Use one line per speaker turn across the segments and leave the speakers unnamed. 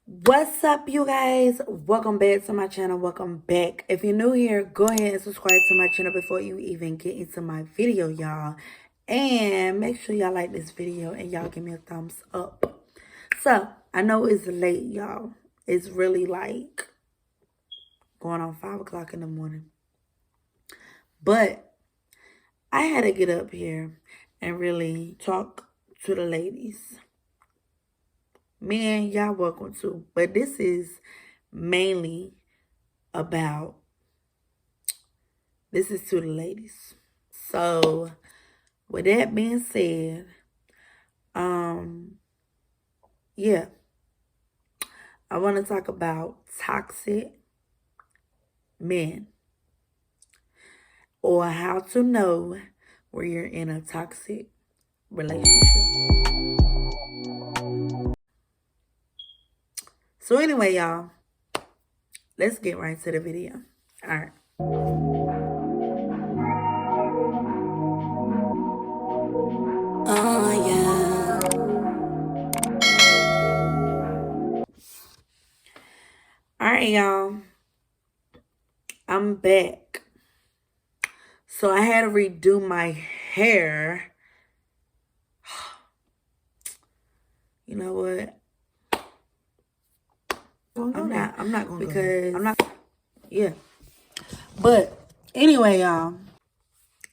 What's up, you guys? Welcome back to my channel. Welcome back. If you're new here, go ahead and subscribe to my channel before you even get into my video, y'all. And make sure y'all like this video and y'all give me a thumbs up. So, I know it's late, y'all. It's really like going on 5 o'clock in the morning. But I had to get up here and really talk to the ladies. Men, y'all welcome too. But this is mainly about, this is to the ladies. So, with that being said, yeah, I want to talk about toxic men, or how to know where you're in a toxic relationship. So anyway, y'all, let's get right to the video. All right. Oh, yeah. All right, y'all. I'm back. So I had to redo my hair. You know what? I'm not gonna because go. I'm not. Yeah. But anyway, y'all,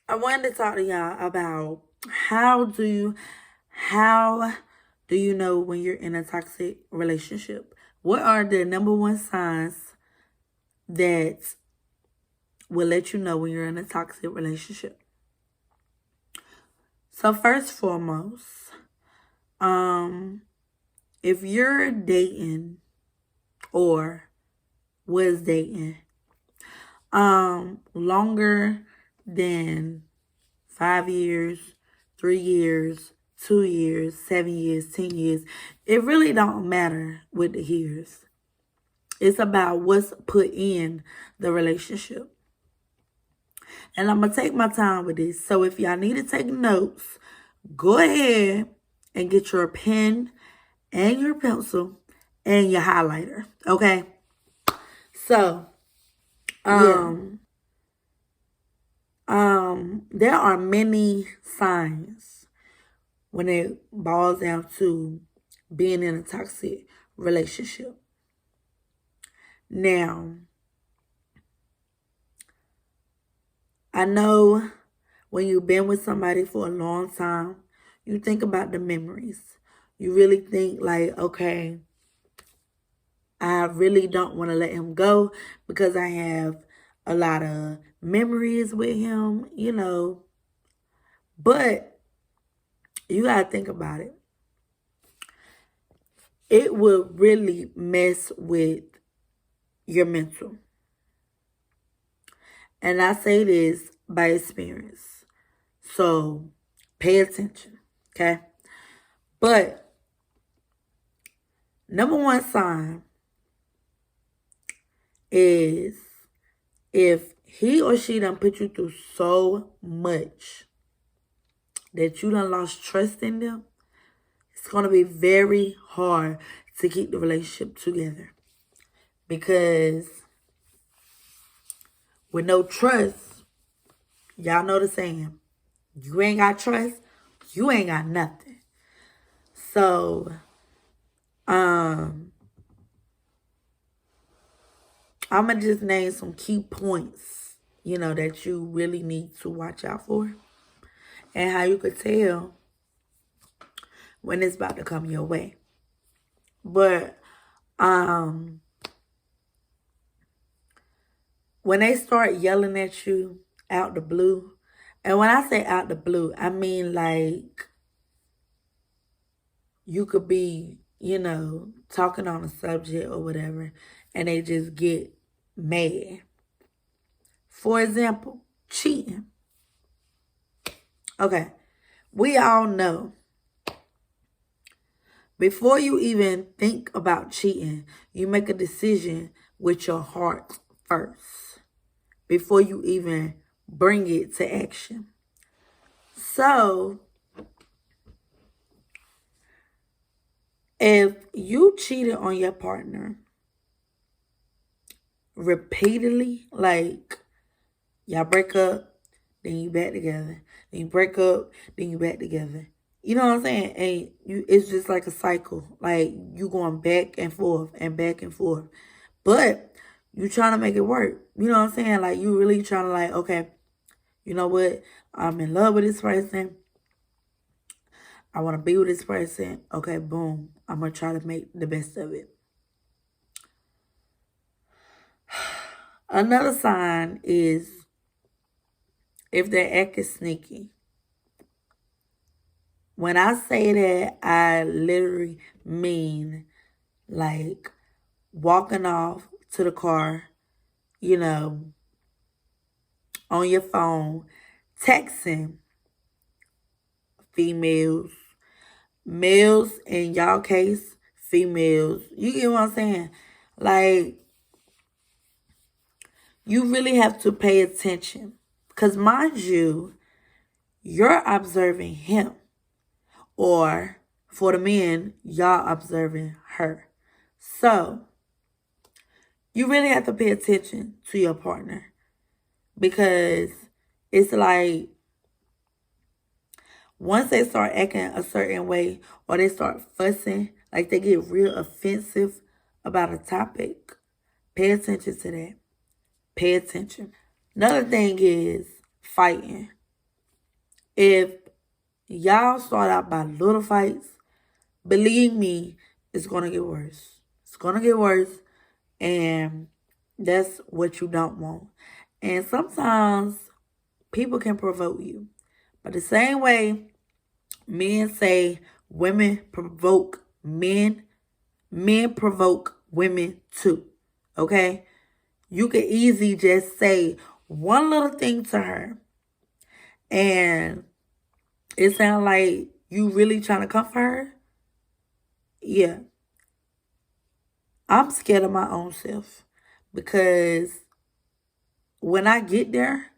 I wanted to talk to y'all about how do you know when you're in a toxic relationship? What are the number one signs that will let you know when you're in a toxic relationship? So first foremost, if you're dating or was dating longer than 5 years, 3 years, 2 years, 7 years, 10 years, it really don't matter with the years. It's about what's put in the relationship. And I'm going to take my time with this. So if y'all need to take notes, go ahead and get your pen and your pencil and your highlighter. Okay? So, there are many signs when it boils down to being in a toxic relationship. Now, I know when you've been with somebody for a long time, you think about the memories. You really think like, okay, I really don't want to let him go because I have a lot of memories with him, you know. But you got to think about it. It will really mess with your mental. And I say this by experience. So pay attention, okay? But number one sign is if he or she done put you through so much that you done lost trust in them, it's going to be very hard to keep the relationship together. Because with no trust, y'all know the saying, you ain't got trust, you ain't got nothing. So, I'm going to just name some key points, you know, that you really need to watch out for. And how you could tell when it's about to come your way. But, when they start yelling at you out the blue, and when I say out the blue, I mean like you could be, you know, talking on a subject or whatever, and they just get mad. For example, cheating. Okay, we all know before you even think about cheating, you make a decision with your heart first before you even bring it to action. So, If you cheated on your partner repeatedly, like y'all break up, then you back together, then you break up, then you back together. You know what I'm saying? And it's just like a cycle. Like you going back and forth and back and forth. But you trying to make it work. You know what I'm saying? Like you really trying to like, okay, you know what? I'm in love with this person. I want to be with this person. Okay, boom. I'm going to try to make the best of it. Another sign is if they're acting sneaky. When I say that, I literally mean like walking off to the car, you know, on your phone, texting females, males in y'all case, females. You get what I'm saying? Like, you really have to pay attention. Because mind you, you're observing him. Or for the men, y'all observing her. So, you really have to pay attention to your partner. Because it's like, once they start acting a certain way or they start fussing, like they get real offensive about a topic, pay attention to that. Pay attention. Another thing is fighting. If y'all start out by little fights, believe me, it's going to get worse. It's going to get worse, and that's what you don't want. And sometimes people can provoke you. But the same way men say women provoke men, men provoke women too. Okay? You could easily just say one little thing to her and it sounds like you really trying to comfort her. Yeah. I'm scared of my own self because when I get there,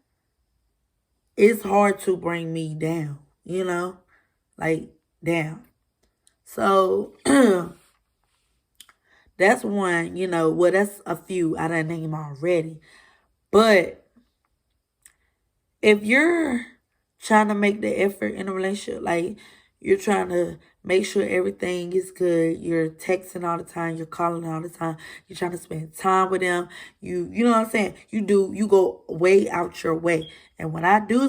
it's hard to bring me down, you know? Like, down. So, that's one, well, that's a few I done name already. But if you're trying to make the effort in a relationship, like you're trying to make sure everything is good, you're texting all the time, you're calling all the time, you're trying to spend time with them, you know what I'm saying? You go way out your way. And when I do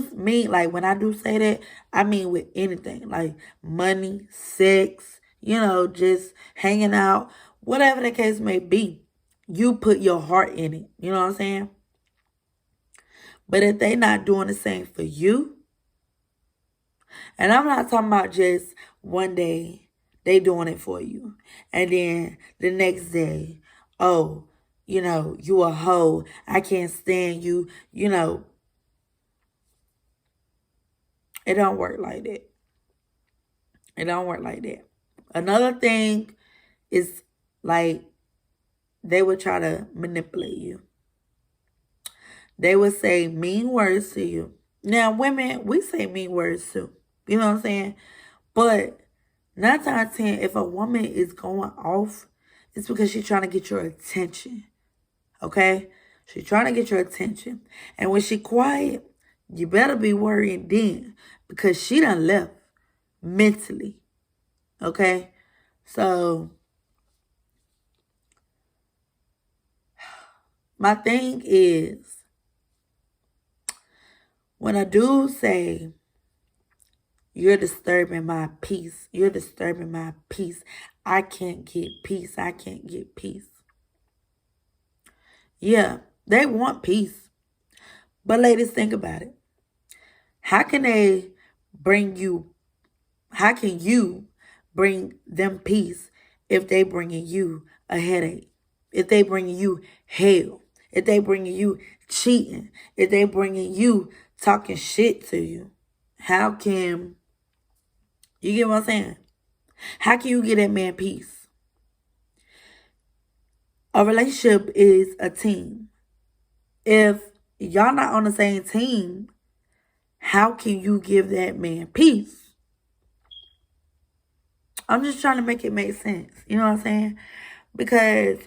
say that, I mean with anything, like money, sex, just hanging out, whatever the case may be. You put your heart in it. You know what I'm saying? But if they not doing the same for you, and I'm not talking about just one day they doing it for you, and then the next day, oh, you a hoe, I can't stand you, it don't work like that. It don't work like that. Another thing is like they would try to manipulate you. They would say mean words to you. Now, women, we say mean words too. You know what I'm saying? But 9 times out of 10, if a woman is going off, it's because she's trying to get your attention. Okay? She's trying to get your attention. And when she quiet, you better be worrying then because she done left mentally. Okay? So, my thing is, when a dude say, you're disturbing my peace. You're disturbing my peace. I can't get peace. I can't get peace. Yeah, they want peace. But ladies, think about it. How can you bring them peace if they bringing you a headache? If they bringing you hell? If they bringing you cheating? If they bringing you talking shit to you? How can, you get what I'm saying? How can you get that man peace? A relationship is a team. If y'all not on the same team, how can you give that man peace? I'm just trying to make it make sense. You know what I'm saying? Because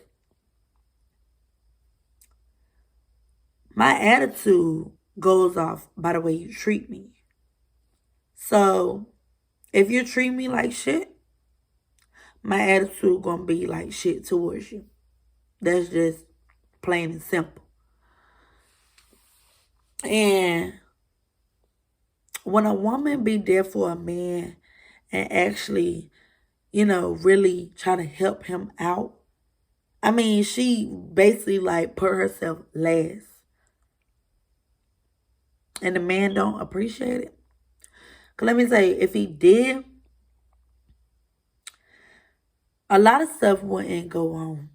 my attitude goes off by the way you treat me. So if you treat me like shit, my attitude gonna be like shit towards you. That's just plain and simple. And when a woman be there for a man and actually, really try to help him out, I mean, she basically like put herself last. And the man don't appreciate it. Cause let me say, if he did, a lot of stuff wouldn't go on.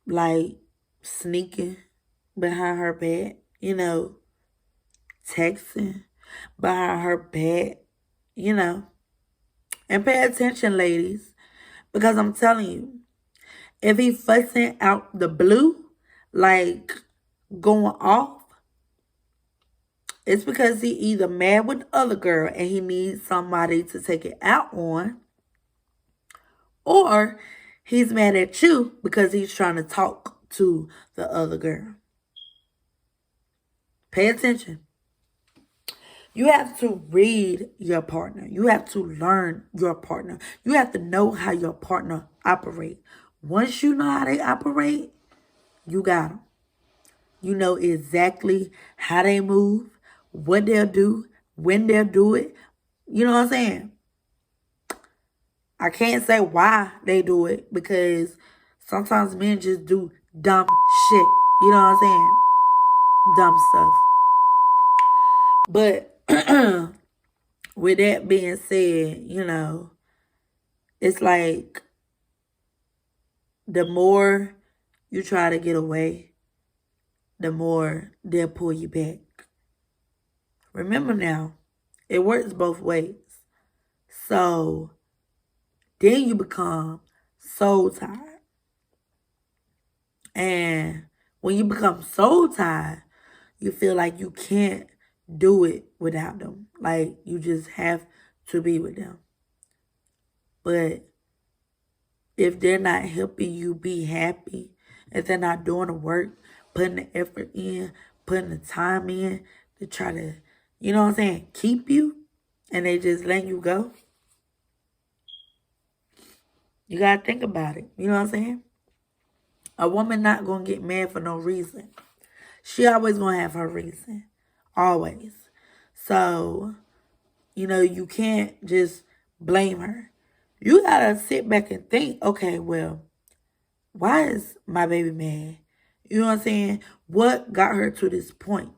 Like sneaking behind her back, texting behind her back, And pay attention, ladies, because I'm telling you, if he fussing out the blue, like going off, it's because he either mad with the other girl and he needs somebody to take it out on, or he's mad at you because he's trying to talk to the other girl. Pay attention. You have to read your partner. You have to learn your partner. You have to know how your partner operates. Once you know how they operate, you got them. You know exactly how they move, what they'll do, when they'll do it. You know what I'm saying? I can't say why they do it because sometimes men just do dumb shit. You know what I'm saying? Dumb stuff. But with that being said, it's like the more you try to get away, the more they'll pull you back. Remember now, it works both ways. So then you become soul tired. And when you become soul tired, you feel like you can't do it without them. Like you just have to be with them. But if they're not helping you be happy, if they're not doing the work, putting the effort in, putting the time in to try to, keep you, and they just let you go, you got to think about it. You know what I'm saying? A woman not going to get mad for no reason. She always going to have her reason. Always. So, you can't just blame her. You got to sit back and think, okay, well, why is my baby mad? You know what I'm saying? What got her to this point?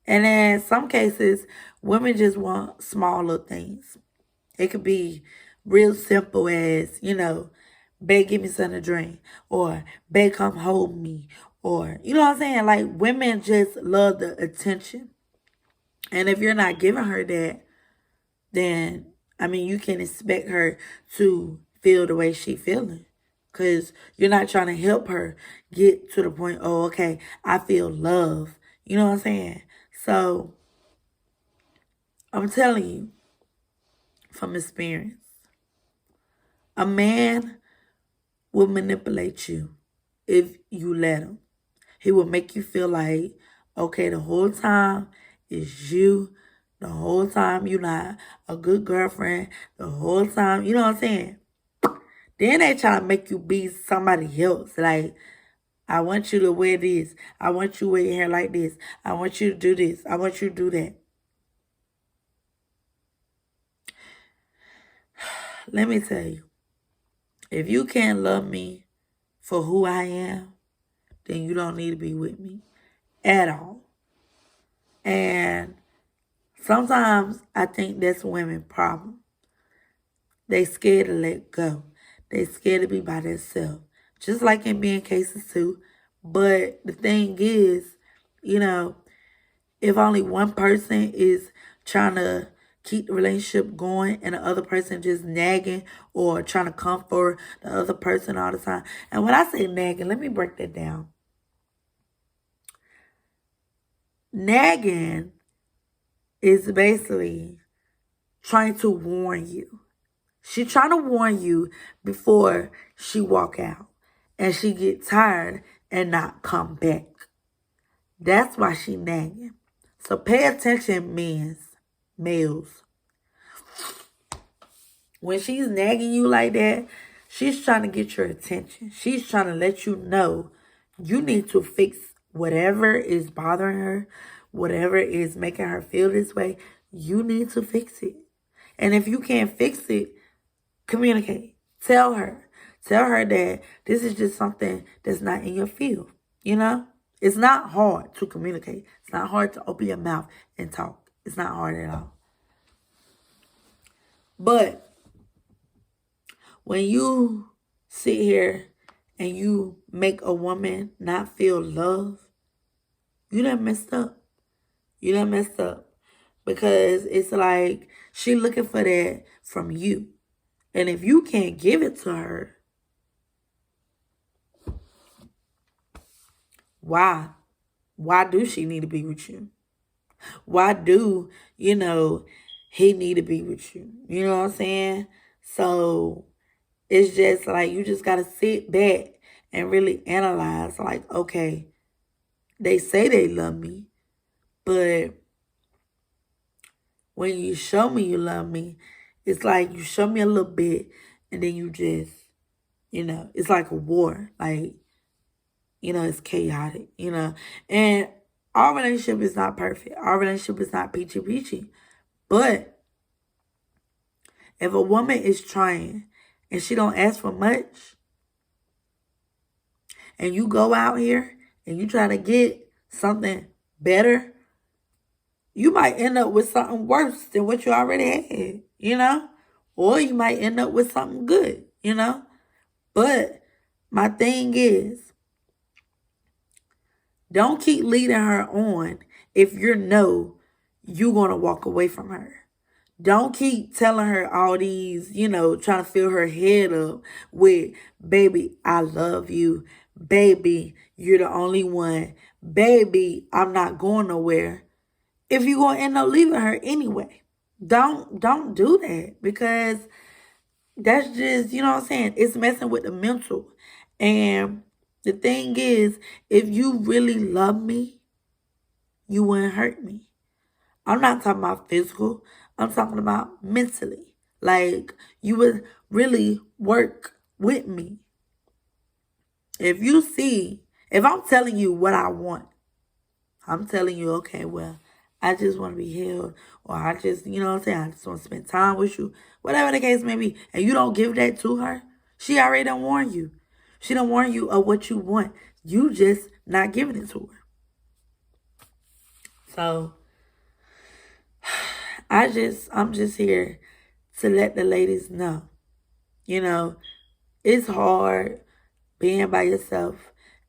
And in some cases, women just want small little things. It could be real simple as, babe, give me something to drink. Or, babe, come hold me. Or, you know what I'm saying? Like, women just love the attention. And if you're not giving her that, then, you can expect her to feel the way she feeling. Because you're not trying to help her get to the point, oh, okay, I feel love. You know what I'm saying? So, I'm telling you from experience, a man will manipulate you if you let him. He will make you feel like, okay, the whole time it's you. The whole time you're not a good girlfriend. The whole time, you know what I'm saying? Then they try to make you be somebody else. Like, I want you to wear this. I want you to wear your hair like this. I want you to do this. I want you to do that. Let me tell you, if you can't love me for who I am, then you don't need to be with me at all. And sometimes I think that's women's problem. They scared to let go. They scared to be by themselves. Just like in being cases too. But the thing is, if only one person is trying to keep the relationship going and the other person just nagging or trying to comfort the other person all the time. And when I say nagging, let me break that down. Nagging is basically trying to warn you. She trying to warn you before she walk out and she get tired and not come back. That's why she nagging. So pay attention, males. When she's nagging you like that, she's trying to get your attention. She's trying to let you know you need to fix whatever is bothering her, whatever is making her feel this way. You need to fix it. And if you can't fix it, communicate. Tell her. Tell her that this is just something that's not in your field. You know? It's not hard to communicate. It's not hard to open your mouth and talk. It's not hard at all. But when you sit here and you make a woman not feel love, you done messed up. You done messed up. Because it's like she looking for that from you. And if you can't give it to her, why? Why do she need to be with you? Why do, he need to be with you? You know what I'm saying? So it's just like you just got to sit back and really analyze. Like, okay, they say they love me, but when you show me you love me, it's like you show me a little bit and then you just, it's like a war. Like, it's chaotic, And our relationship is not perfect. Our relationship is not peachy. But if a woman is trying and she don't ask for much, and you go out here and you try to get something better, you might end up with something worse than what you already had, Or you might end up with something good, But my thing is, don't keep leading her on if you're going to walk away from her. Don't keep telling her all these, trying to fill her head up with, baby, I love you. Baby, you're the only one. Baby, I'm not going nowhere. If you're going to end up leaving her anyway, don't do that, because that's just, what I'm saying? It's messing with the mental. And the thing is, if you really love me, you wouldn't hurt me. I'm not talking about physical. I'm talking about mentally. Like, you would really work with me. If I'm telling you what I want, I'm telling you, okay, well, I just want to be healed. Or I just, I just want to spend time with you. Whatever the case may be. And you don't give that to her, she already done warn you. She done warn you of what you want. You just not giving it to her. So I'm just here to let the ladies know, it's hard being by yourself,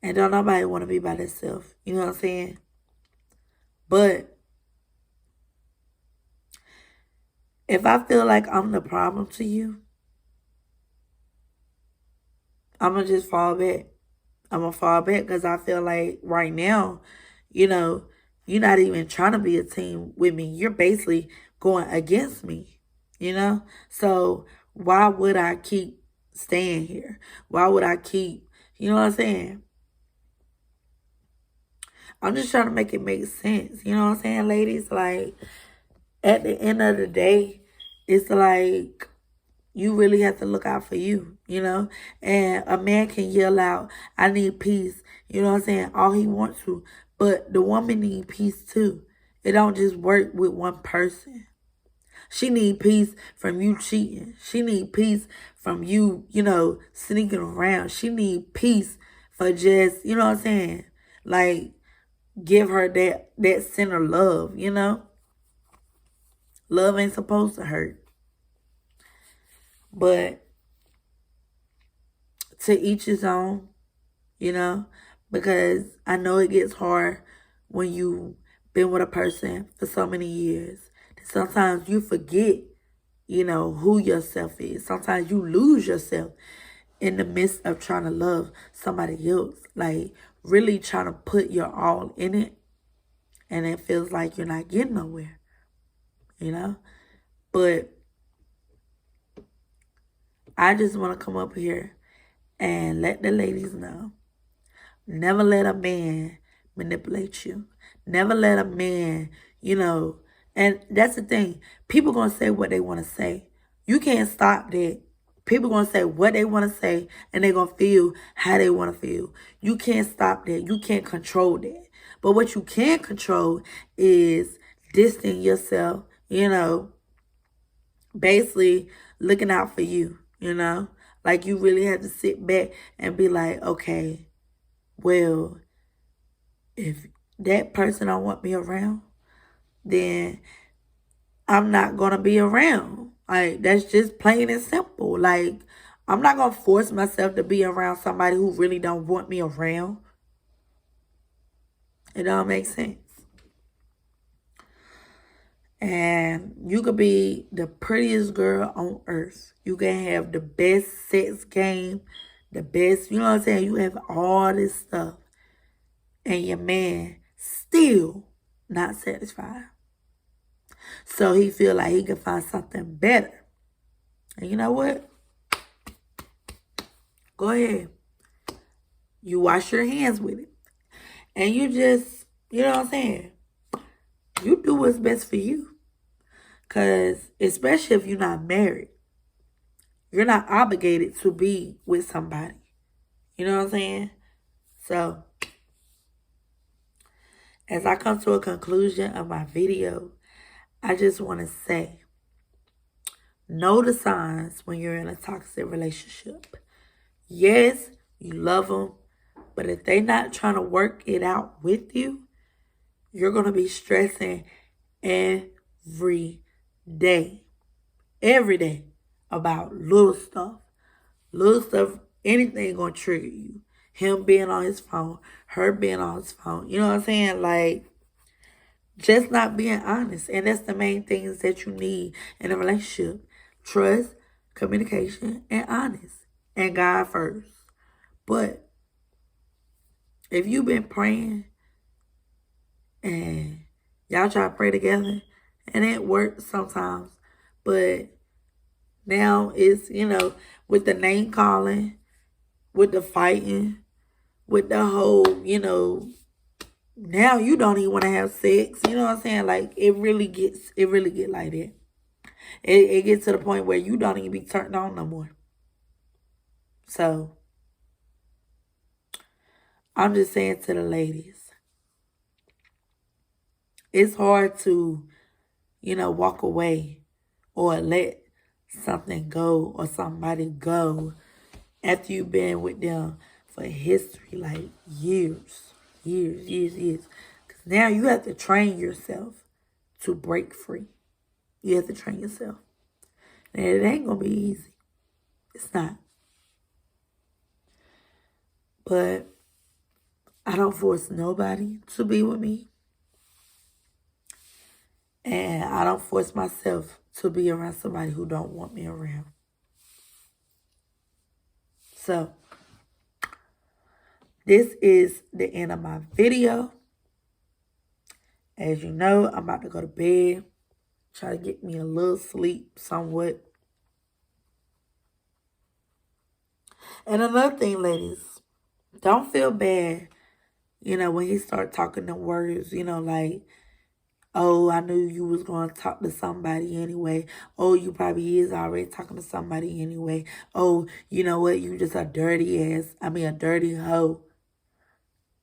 and don't nobody want to be by themselves. You know what I'm saying? But if I feel like I'm the problem to you, I'm going to just fall back. I'm going to fall back because I feel like right now, you're not even trying to be a team with me. You're basically going against me, So why would I keep staying here? Why would I keep, you know what I'm saying? I'm just trying to make it make sense. You know what I'm saying, ladies? Like, at the end of the day, it's like you really have to look out for you, And a man can yell out, I need peace, you know what I'm saying, all he wants to. But the woman need peace too. It don't just work with one person. She need peace from you cheating. She need peace from you, sneaking around. She need peace for just, you know what I'm saying, like, give her that center love, Love ain't supposed to hurt. But to each his own, because I know it gets hard when you've been with a person for so many years. Sometimes you forget, who yourself is. Sometimes you lose yourself in the midst of trying to love somebody else. Like, really trying to put your all in it. And it feels like you're not getting nowhere, But I just want to come up here and let the ladies know. Never let a man manipulate you. Never let a man, and that's the thing. People going to say what they want to say. You can't stop that. People going to say what they want to say, and they're going to feel how they want to feel. You can't stop that. You can't control that. But what you can control is distancing yourself, basically looking out for you. Like you really have to sit back and be like, okay, well, if that person don't want me around, then I'm not going to be around. Like, that's just plain and simple. Like, I'm not going to force myself to be around somebody who really don't want me around. It don't make sense. And you could be the prettiest girl on earth. You can have the best sex game, the best, you know what I'm saying? You have all this stuff. And your man still not satisfied. So he feel like he can find something better. And you know what? Go ahead. You wash your hands with it. And you just, you know what I'm saying? You do what's best for you. Because especially if you're not married, you're not obligated to be with somebody. You know what I'm saying? So, as I come to a conclusion of my video, I just want to say, know the signs when you're in a toxic relationship. Yes, you love them, but if they're not trying to work it out with you, you're going to be stressing every day about little stuff. Little stuff, anything going to trigger you. Him being on his phone, her being on his phone. You know what I'm saying? Like, just not being honest. And that's the main things that you need in a relationship. Trust, communication, and honest. And God first. But if you've been praying and y'all try to pray together, and it works sometimes, but now it's, with the name calling, with the fighting, with the whole, now you don't even want to have sex. You know what I'm saying? Like, it really get like that. It gets to the point where you don't even be turned on no more. So, I'm just saying to the ladies, it's hard to, walk away or let something go or somebody go after you've been with them for history, like years. Because now you have to train yourself to break free. You have to train yourself. And it ain't going to be easy. It's not. But I don't force nobody to be with me. And I don't force myself to be around somebody who don't want me around. So, this is the end of my video. As you know, I'm about to go to bed. Try to get me a little sleep somewhat. And another thing, ladies, don't feel bad, when he start talking the words, like, oh, I knew you was going to talk to somebody anyway. Oh, you probably is already talking to somebody anyway. Oh, you know what? You just a dirty hoe.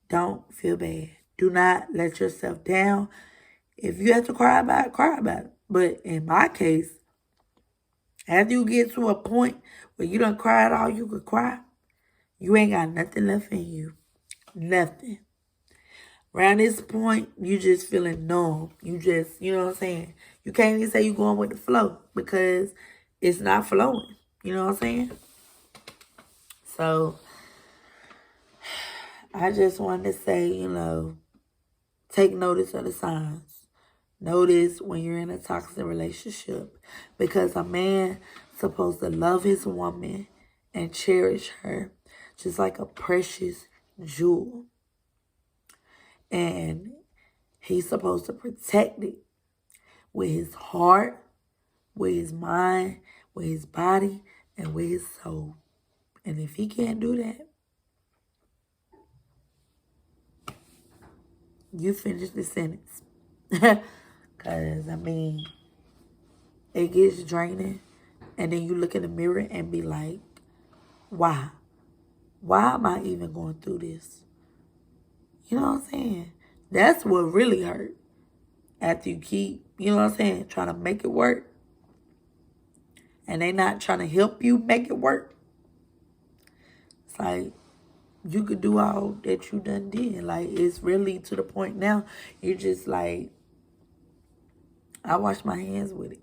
Don't feel bad. Do not let yourself down. If you have to cry about it, cry about it. But in my case, after you get to a point where you done cried all you could cry, you ain't got nothing left in you. Nothing. Around this point, you just feeling numb. You just, you know what I'm saying? You can't even say you going with the flow because it's not flowing. You know what I'm saying? So, I just wanted to say, take notice of the signs. Notice when you're in a toxic relationship, because a man supposed to love his woman and cherish her just like a precious jewel. And he's supposed to protect it with his heart, with his mind, with his body, and with his soul. And if he can't do that, you finish the sentence. Because, I mean, it gets draining. And then you look in the mirror and be like, why? Why am I even going through this? You know what I'm saying? That's what really hurt. After you keep, you know what I'm saying, trying to make it work. And they not trying to help you make it work. It's like, you could do all that you done did. Like, it's really to the point now, you're just like, I wash my hands with it.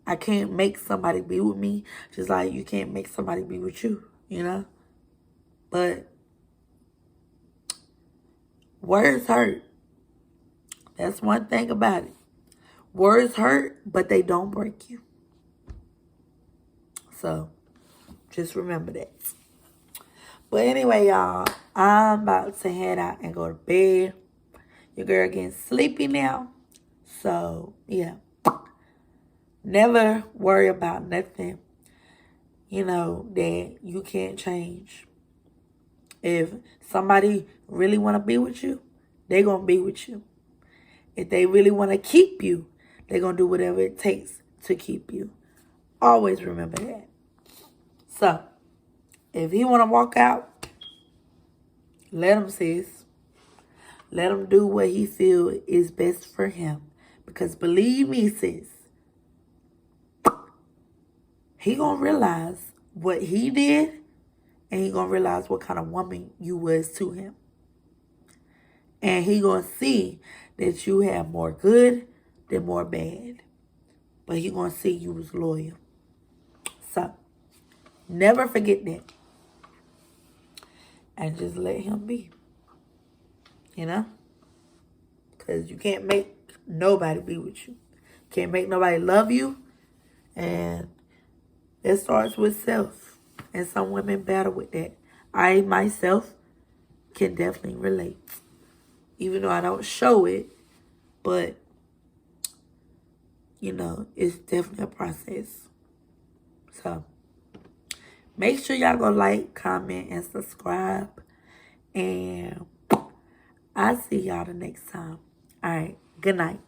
I can't make somebody be with me, just like you can't make somebody be with you, you know? But words hurt. That's one thing about it. Words hurt, but they don't break you. So, just remember that. But anyway, y'all, I'm about to head out and go to bed. Your girl getting sleepy now. So, yeah. Never worry about nothing, you know, that you can't change. If somebody really want to be with you, they going to be with you. If they really want to keep you, they're going to do whatever it takes to keep you. Always remember that. So, if he want to walk out, let him, sis. Let him do what he feel is best for him. Because believe me, sis, he going to realize what he did, and he going to realize what kind of woman you was to him. And he going to see that you have more good than more bad. But he going to see you was loyal. So, never forget that. And just let him be. You know? Because you can't make nobody be with you. Can't make nobody love you. And it starts with self. And some women battle with that. I, myself, can definitely relate. Even though I don't show it. But, you know, it's definitely a process. So, make sure y'all go like, comment, and subscribe. And I'll see y'all the next time. All right. Good night.